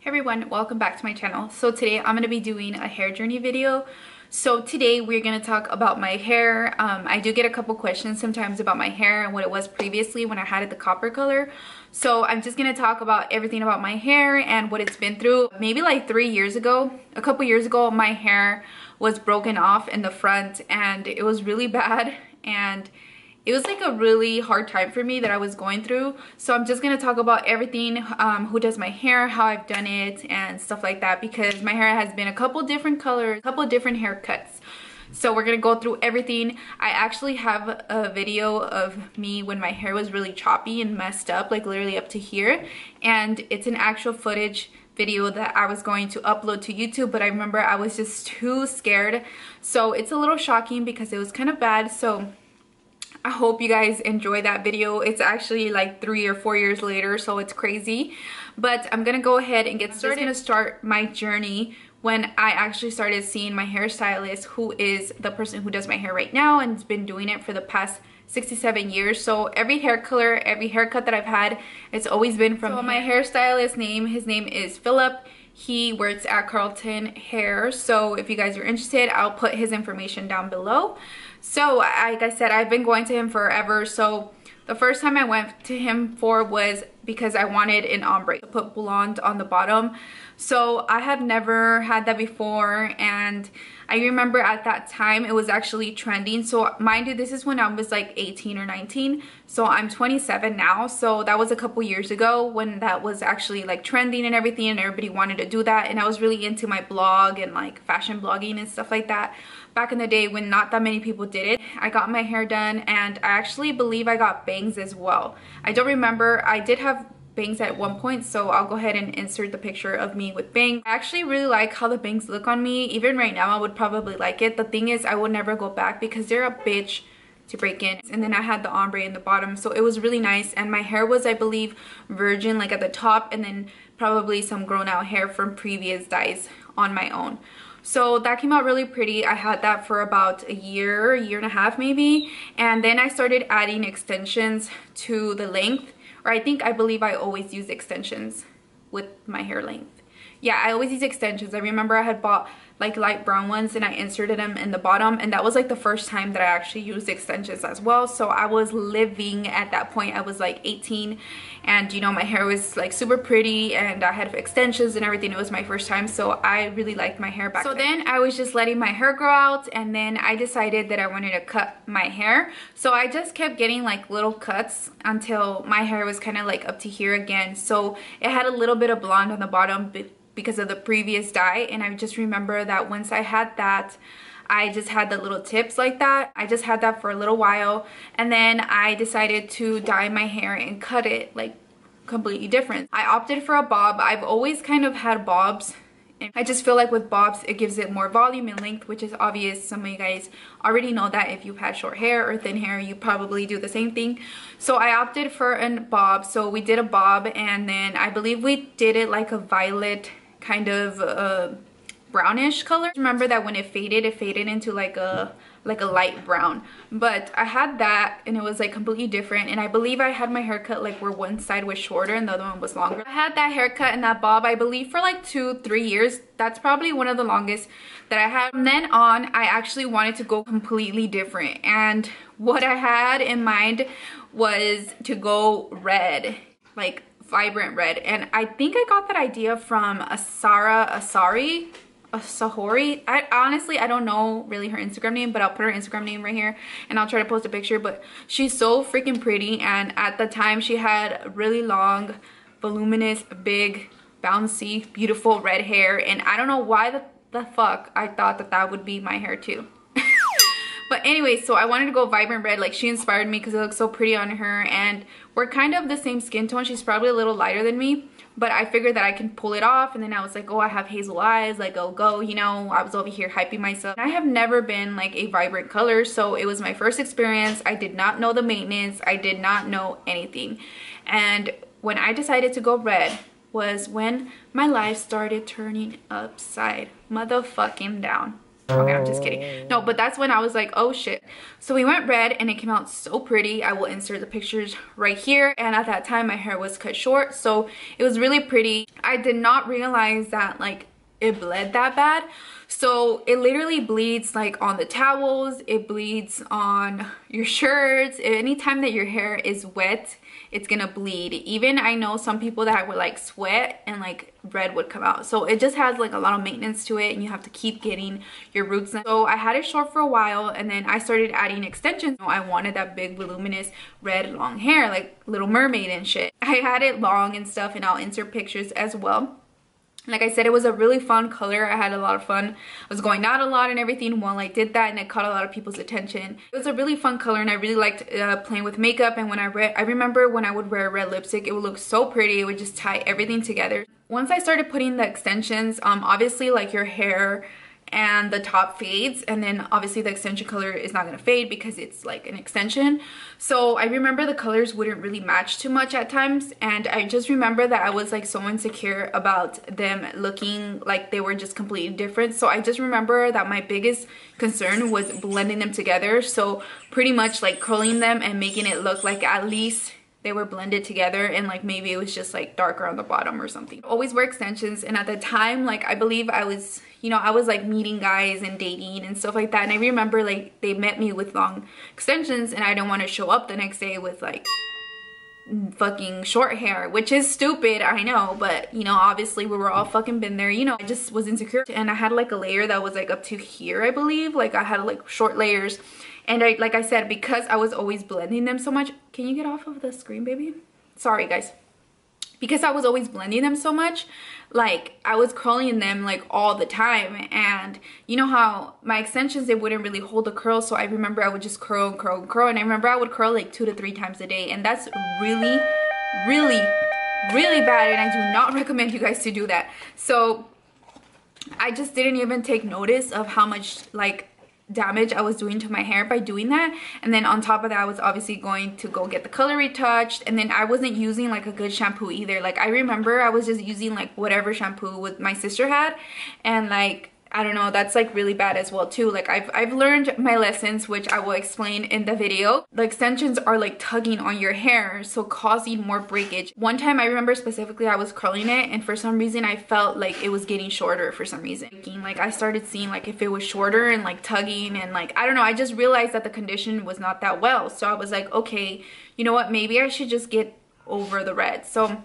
Everyone, welcome back to my channel. So today I'm going to be doing a hair journey video. So today we're going to talk about my hair. I do get a couple questions sometimes about my hair and what it was previously when I had it the copper color. So I'm just going to talk about everything about my hair and what it's been through. Maybe like 3 years ago, a couple years ago, my hair was broken off in the front and it was really bad, and it was like a really hard time for me that I was going through. So I'm just gonna talk about everything, who does my hair, how I've done it, and stuff like that, because my hair has been a couple different colors, a couple different haircuts. So we're gonna go through everything. I actually have a video of me when my hair was really choppy and messed up, like literally up to here. And it's an actual footage video that I was going to upload to YouTube, but I remember I was just too scared. So it's a little shocking because it was kind of bad. So I hope you guys enjoy that video. It's actually like 3 or 4 years later, so it's crazy. But I'm gonna go ahead and get started. I'm gonna start my journey when I actually started seeing my hairstylist, who is the person who does my hair right now and has been doing it for the past 67 years. So every hair color, every haircut that I've had, it's always been from him. My hairstylist his name is Philip. He works at Carlton Hair. So if you guys are interested, I'll put his information down below. So like I said, I've been going to him forever. So the first time I went to him was because I wanted an ombre, to put blonde on the bottom. So I have never had that before, and I remember at that time it was actually trending. So mind you, this is when I was like 18 or 19. So I'm 27 now. So that was a couple years ago when that was actually like trending and everything, and everybody wanted to do that. And I was really into my blog and like fashion blogging and stuff like that back in the day when not that many people did it. I got my hair done, and I actually believe I got bangs as well. I don't remember. I did have bangs at one point, so I'll go ahead and insert the picture of me with bangs. I actually really like how the bangs look on me. Even right now I would probably like it. The thing is, I will never go back because they're a bitch to break in. And then I had the ombre in the bottom, so it was really nice. And my hair was, I believe, virgin like at the top, and then probably some grown out hair from previous dyes on my own. So that came out really pretty. I had that for about a year and a half maybe, and then I started adding extensions to the length. Or I believe I always use extensions with my hair length. Yeah, I always use extensions. I remember I had bought like light brown ones and I inserted them in the bottom, and that was like the first time that I actually used extensions as well. So I was living at that point. I was like 18, and you know, my hair was like super pretty and I had extensions and everything. It was my first time, so I really liked my hair back then. So then I was just letting my hair grow out, and then I decided that I wanted to cut my hair. So I just kept getting like little cuts until my hair was kind of like up to here again. So it had a little bit of blonde on the bottom because of the previous dye, and I just remember that once I had that, I just had the little tips like that. I just had that for a little while, and then I decided to dye my hair and cut it like completely different. I opted for a bob. I've always kind of had bobs, and I just feel like with bobs it gives it more volume and length, which is obvious. Some of you guys already know that. If you've had short hair or thin hair, you probably do the same thing. So I opted for a bob. So we did a bob, and then I believe we did it like a violet kind of brownish color. Remember that when it faded into like a light brown. But I had that, and it was like completely different. And I believe I had my haircut like where one side was shorter and the other one was longer. I had that haircut and that bob, I believe, for like 2-3 years. That's probably one of the longest that I had. From then on, I actually wanted to go completely different, and what I had in mind was to go red, like vibrant red. And I think I got that idea from Sahori. I don't know really her Instagram name, but I'll put her Instagram name right here and I'll try to post a picture. But she's so freaking pretty, and at the time she had really long, voluminous, big, bouncy, beautiful red hair, and I don't know why the fuck I thought that that would be my hair too. But anyway, so I wanted to go vibrant red. Like, she inspired me because it looks so pretty on her, and we're kind of the same skin tone. She's probably a little lighter than me, but I figured that I can pull it off. And then I was like, oh, I have hazel eyes, like, oh, go, you know. I was over here hyping myself. I have never been like a vibrant color, so it was my first experience. I did not know the maintenance. I did not know anything. And when I decided to go red was when my life started turning upside motherfucking down. Okay, I'm just kidding. No, but that's when I was like, oh shit. So we went red and it came out so pretty. I will insert the pictures right here. And at that time my hair was cut short, so it was really pretty. I did not realize that like it bled that bad. So it literally bleeds like on the towels, it bleeds on your shirts. Anytime that your hair is wet, it's gonna bleed. Even I know some people that would like sweat and like red would come out. So it just has like a lot of maintenance to it, and you have to keep getting your roots done. So I had it short for a while, and then I started adding extensions. I wanted that big voluminous red long hair like Little Mermaid and shit. I had it long and stuff, and I'll insert pictures as well. Like I said, it was a really fun color. I had a lot of fun. I was going out a lot and everything while I did that, and it caught a lot of people's attention. It was a really fun color, and I really liked playing with makeup. And when I remember when I would wear red lipstick, it would look so pretty. It would just tie everything together. Once I started putting the extensions, obviously like your hair and the top fades, and then obviously the extension color is not gonna fade because it's like an extension. So I remember the colors wouldn't really match too much at times, and I just remember that I was like so insecure about them looking like they were just completely different. So I just remember that my biggest concern was blending them together, so pretty much like curling them and making it look like at least they were blended together, and like maybe it was just like darker on the bottom or something. Always wear extensions. And at the time, like I believe I was, you know, I was like meeting guys and dating and stuff like that, and I remember like they met me with long extensions, and I didn't want to show up the next day with like fucking short hair, which is stupid, I know, but you know, obviously we were all fucking been there, you know. I just was insecure, and I had like a layer that was like up to here, I believe. Like I had like short layers, and like I said, because I was always blending them so much. Can you get off of the screen, baby? Sorry guys. Because I was always blending them so much, like I was curling them like all the time, and you know how my extensions, they wouldn't really hold the curl. So I remember I would just curl and curl and curl, and I remember I would curl like 2 to 3 times a day, and that's really bad, and I do not recommend you guys to do that. So I just didn't even take notice of how much like damage I was doing to my hair by doing that. And then on top of that, I was obviously going to go get the color retouched, and then I wasn't using like a good shampoo either. Like I remember I was just using like whatever shampoo my sister had, and like I don't know, that's like really bad as well too. Like I've learned my lessons, which I will explain in the video. The extensions are like tugging on your hair, so causing more breakage. One time I remember specifically I was curling it, and for some reason I felt like it was getting shorter for some reason. Like I started seeing like if it was shorter and like tugging, and like I don't know, I just realized that the condition was not that well. So I was like, okay, you know what, maybe I should just get over the red. So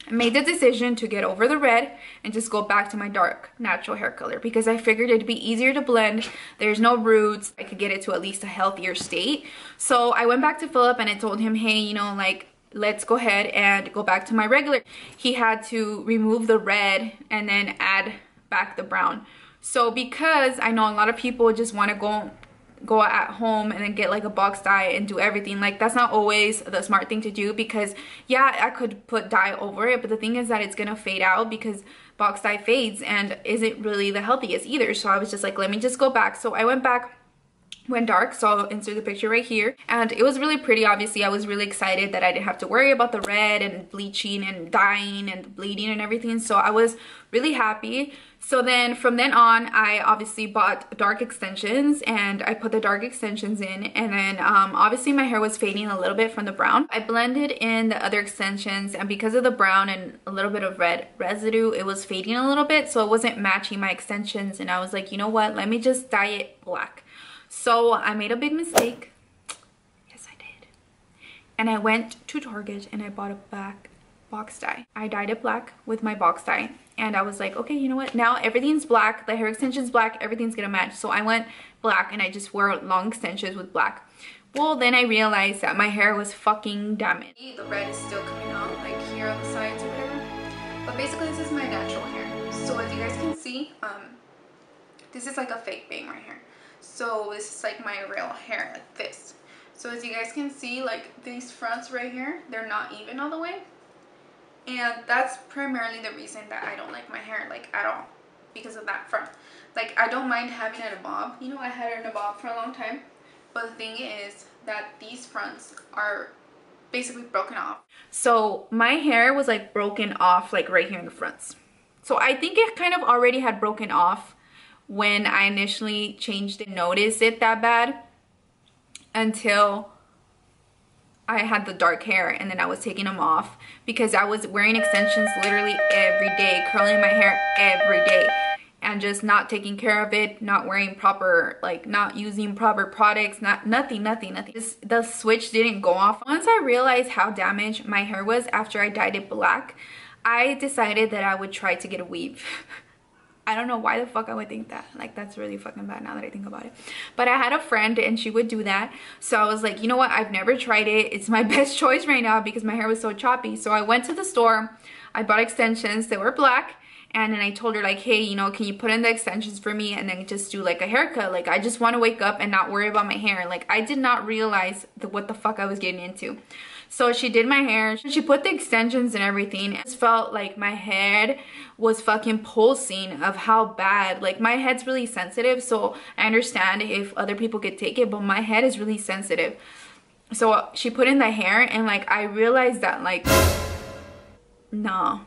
I made the decision to get over the red and just go back to my dark natural hair color, because I figured it'd be easier to blend. There's no roots. I could get it to at least a healthier state. So I went back to Philip and I told him, hey, you know, like let's go ahead and go back to my regular. He had to remove the red and then add back the brown. So because I know a lot of people just want to go at home and then get like a box dye and do everything, like that's not always the smart thing to do, because yeah, I could put dye over it, but the thing is that it's gonna fade out because box dye fades and isn't really the healthiest either. So I was just like, let me just go back. So I went back, went dark, so I'll insert the picture right here, and it was really pretty. Obviously I was really excited that I didn't have to worry about the red and bleaching and dyeing and bleeding and everything, so I was really happy. So then from then on, I obviously bought dark extensions, and I put the dark extensions in, and then obviously my hair was fading a little bit from the brown. I blended in the other extensions, and because of the brown and a little bit of red residue, it was fading a little bit, so it wasn't matching my extensions, and I was like, you know what, let me just dye it black. So I made a big mistake. Yes, I did. And I went to Target and I bought a black box dye. I dyed it black with my box dye, and I was like, okay, you know what, now everything's black, the hair extension's black, everything's gonna match. So I went black and I just wore long extensions with black. Well, then I realized that my hair was fucking damaged. The red is still coming out like here on the sides or whatever, but basically this is my natural hair. So as you guys can see, this is like a fake bang right here. So this is like my real hair, like this. So as you guys can see, like these fronts right here, they're not even all the way. And that's primarily the reason that I don't like my hair like at all, because of that front. Like I don't mind having it in a bob. You know, I had it in a bob for a long time. But the thing is that these fronts are basically broken off. So my hair was like broken off like right here in the fronts. So I think it kind of already had broken off when I initially changed it, noticed it that bad until I had the dark hair, and then I was taking them off because I was wearing extensions literally every day, curling my hair every day, and just not taking care of it, not wearing proper, like not using proper products, nothing. The switch didn't go off. Once I realized how damaged my hair was after I dyed it black, I decided that I would try to get a weave. I don't know why the fuck I would think that. Like, that's really fucking bad now that I think about it. But I had a friend and she would do that. So I was like, you know what? I've never tried it. It's my best choice right now because my hair was so choppy. So I went to the store. I bought extensions. They were black. And then I told her like, hey, you know, can you put in the extensions for me and then just do like a haircut? Like, I just want to wake up and not worry about my hair. Like, I did not realize what the fuck I was getting into. So she did my hair, she put the extensions and everything. It just felt like my head was fucking pulsing of how bad, like my head's really sensitive. So I understand if other people could take it, but my head is really sensitive. So she put in the hair and like, I realized that like, no,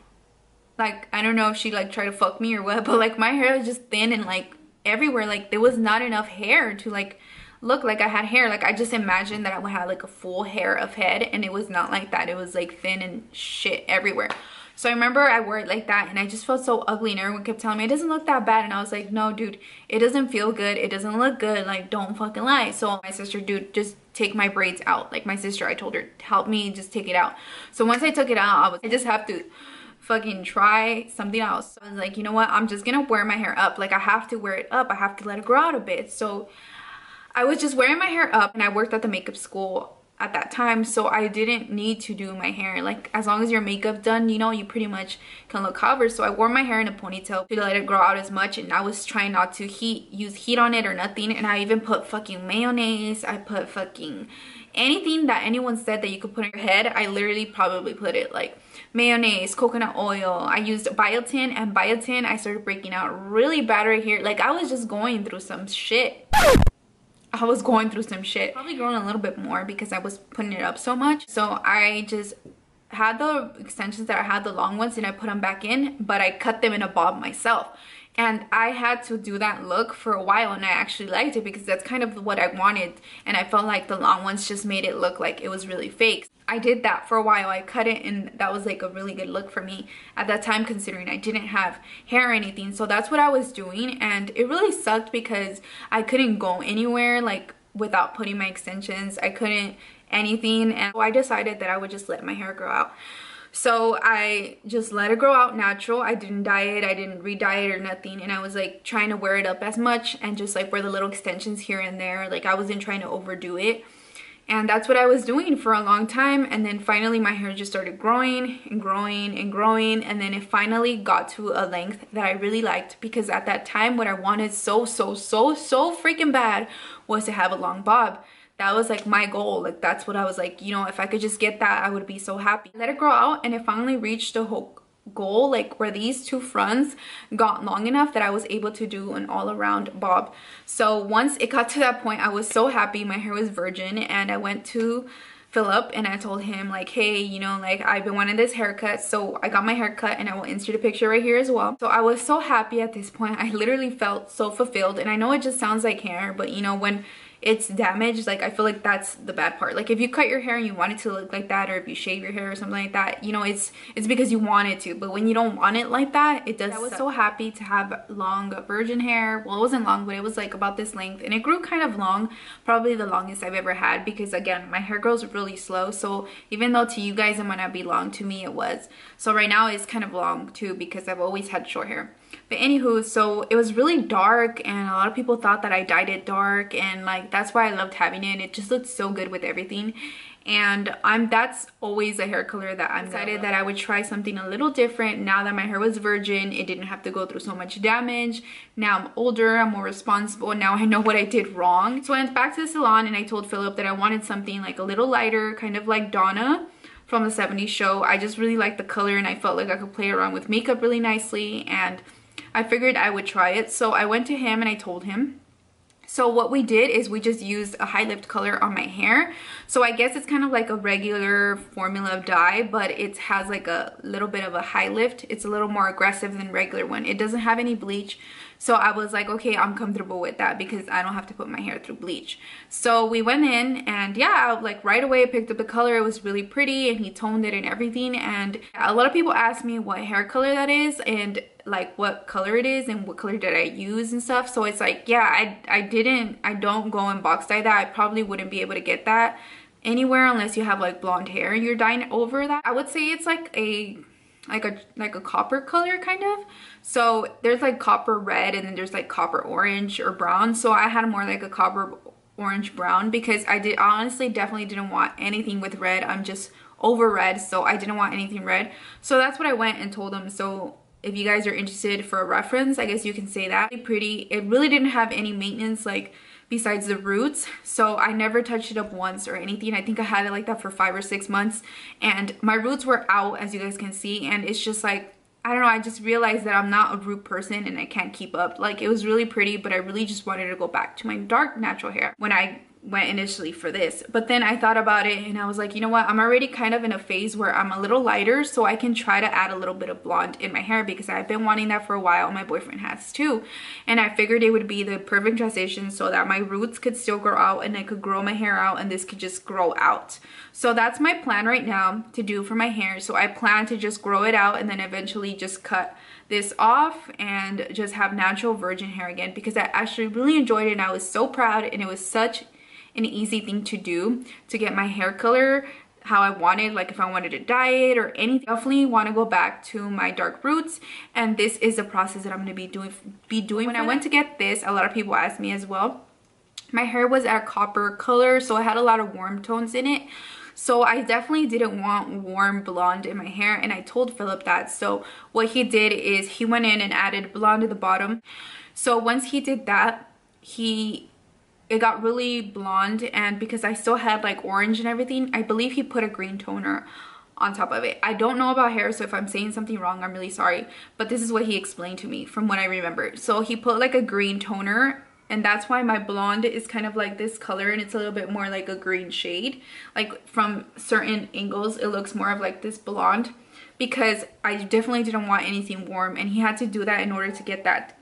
like, I don't know if she like tried to fuck me or what, but like my hair was just thin and like everywhere. Like there was not enough hair to like look like I had hair. Like I just imagined that I would have like a full hair of head, and it was not like that. It was like thin and shit everywhere. So I remember I wore it like that and I just felt so ugly, and everyone kept telling me it doesn't look that bad, and I was like, no dude, it doesn't feel good, it doesn't look good, like don't fucking lie. So my sister, dude, just take my braids out. Like my sister, I told her, help me just take it out. So once I took it out, I just have to fucking try something else. So I was like, you know what, I'm just gonna wear my hair up. Like I have to wear it up, I have to let it grow out a bit. So I was just wearing my hair up, and I worked at the makeup school at that time, so I didn't need to do my hair. Like as long as your makeup done, you know, you pretty much can look covered. So I wore my hair in a ponytail to let it grow out as much, and I was trying not to use heat on it or nothing. And I even put fucking mayonnaise, I put fucking anything that anyone said that you could put on your head, I literally probably put it, like mayonnaise, coconut oil. I used biotin, and biotin I started breaking out really bad right here. Like I was just going through some shit. I was going through some shit. Probably growing a little bit more because I was putting it up so much. So I just had the extensions that I had, the long ones, and I put them back in, but I cut them in a bob myself. And I had to do that look for a while, and I actually liked it because that's kind of what I wanted, and I felt like the long ones just made it look like it was really fake. I did that for a while. I cut it, and that was like a really good look for me at that time, considering I didn't have hair or anything. So that's what I was doing, and it really sucked because I couldn't go anywhere like without putting my extensions. I couldn't anything, and so I decided that I would just let my hair grow out. So I just let it grow out natural. I didn't dye it, I didn't re-dye it or nothing, and I was like trying to wear it up as much and just like wear the little extensions here and there. Like I wasn't trying to overdo it. And that's what I was doing for a long time. And then finally my hair just started growing and growing and growing, and then it finally got to a length that I really liked, because at that time what I wanted so freaking bad was to have a long bob. That was like my goal. Like that's what I was like, you know, if I could just get that, I would be so happy. Let it grow out, and it finally reached the whole goal, like where these two fronts got long enough that I was able to do an all-around bob. So once it got to that point, I was so happy. My hair was virgin, and I went to Philip and I told him like, hey, you know, like I've been wanting this haircut. So I got my haircut, and I will insert a picture right here as well. So I was so happy at this point. I literally felt so fulfilled, and I know it just sounds like hair, but you know, when it's damaged, like I feel like that's the bad part. Like if you cut your hair and you want it to look like that, or if you shave your hair or something like that, you know, it's because you want it to. But when you don't want it like that, it does. I was so happy to have long virgin hair. Well, it wasn't long, but it was like about this length, and it grew kind of long, probably the longest I've ever had, because again, my hair grows really slow. So even though to you guys it might not be long, to me it was. So right now it's kind of long too, because I've always had short hair. But anywho, so it was really dark, and a lot of people thought that I dyed it dark, and like that's why I loved having it. It just looked so good with everything. And that's always a hair color that I'm excited that I would try something a little different now that my hair was virgin. It didn't have to go through so much damage. Now I'm older, I'm more responsible, now I know what I did wrong. So I went back to the salon, and I told Philip that I wanted something like a little lighter, kind of like Donna from the 70s show. I just really liked the color, and I felt like I could play around with makeup really nicely, and I figured I would try it. So I went to him and I told him, So what we did is we just used a high lift color on my hair. So I guess it's kind of like a regular formula of dye, but it has like a little bit of a high lift. It's a little more aggressive than regular one. It doesn't have any bleach. So I was like, okay, I'm comfortable with that because I don't have to put my hair through bleach. So we went in and yeah, like right away I picked up the color. It was really pretty and he toned it and everything. And a lot of people ask me what hair color that is and like what color it is and what color did I use and stuff. So it's like, yeah, I don't go and box dye that. I probably wouldn't be able to get that anywhere unless you have like blonde hair and you're dyeing over that. I would say it's like a copper color kind of. So there's like copper red and then there's like copper orange or brown. So I had more like a copper orange brown because I honestly definitely didn't want anything with red. I'm just over red, so I didn't want anything red. So that's what I went and told them. So if you guys are interested for a reference, I guess you can say that. Pretty. It really didn't have any maintenance like besides the roots, so I never touched it up once or anything. I think I had it like that for 5 or 6 months and my roots were out, as you guys can see, and it's just like, I don't know, I just realized that I'm not a root person and I can't keep up. Like, it was really pretty, but I really just wanted to go back to my dark natural hair when I went initially for this. But then I thought about it and I was like, you know what, I'm already kind of in a phase where I'm a little lighter, so I can try to add a little bit of blonde in my hair because I've been wanting that for a while. My boyfriend has too, and I figured it would be the perfect transition so that my roots could still grow out and I could grow my hair out and this could just grow out. So that's my plan right now to do for my hair. So I plan to just grow it out and then eventually just cut this off and just have natural virgin hair again, because I actually really enjoyed it and I was so proud, and it was such an easy thing to do to get my hair color how I wanted. Like if I wanted to dye it or anything, definitely want to go back to my dark roots, and this is the process that I'm going to be doing. When I went to get this, a lot of people asked me as well. My hair was a copper color, so it had a lot of warm tones in it. So I definitely didn't want warm blonde in my hair, and I told Philip that. So what he did is he went in and added blonde at the bottom. So once he did that, it got really blonde, and because I still had like orange and everything, I believe he put a green toner on top of it. I don't know about hair, so if I'm saying something wrong, I'm really sorry, but this is what he explained to me from what I remember. So he put like a green toner, and that's why my blonde is kind of like this color, and it's a little bit more like a green shade. Like from certain angles it looks more of like this blonde, because I definitely didn't want anything warm, and he had to do that in order to get that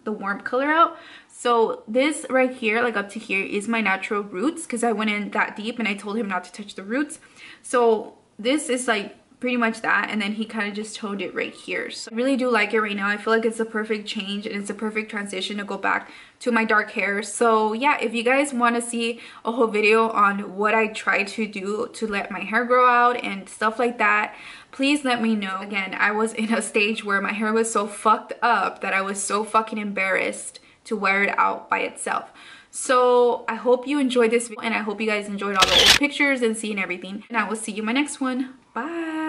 the warm color out. So this right here, like up to here, is my natural roots because I went in that deep and I told him not to touch the roots. So this is like pretty much that, and then he kind of just toned it right here. So I really do like it right now. I feel like it's a perfect change and it's a perfect transition to go back to my dark hair. So yeah, if you guys want to see a whole video on what I try to do to let my hair grow out and stuff like that, please let me know. Again, I was in a stage where my hair was so fucked up that I was so fucking embarrassed to wear it out by itself. So I hope you enjoyed this video, and I hope you guys enjoyed all the old pictures and seeing everything, and I will see you in my next one. Bye.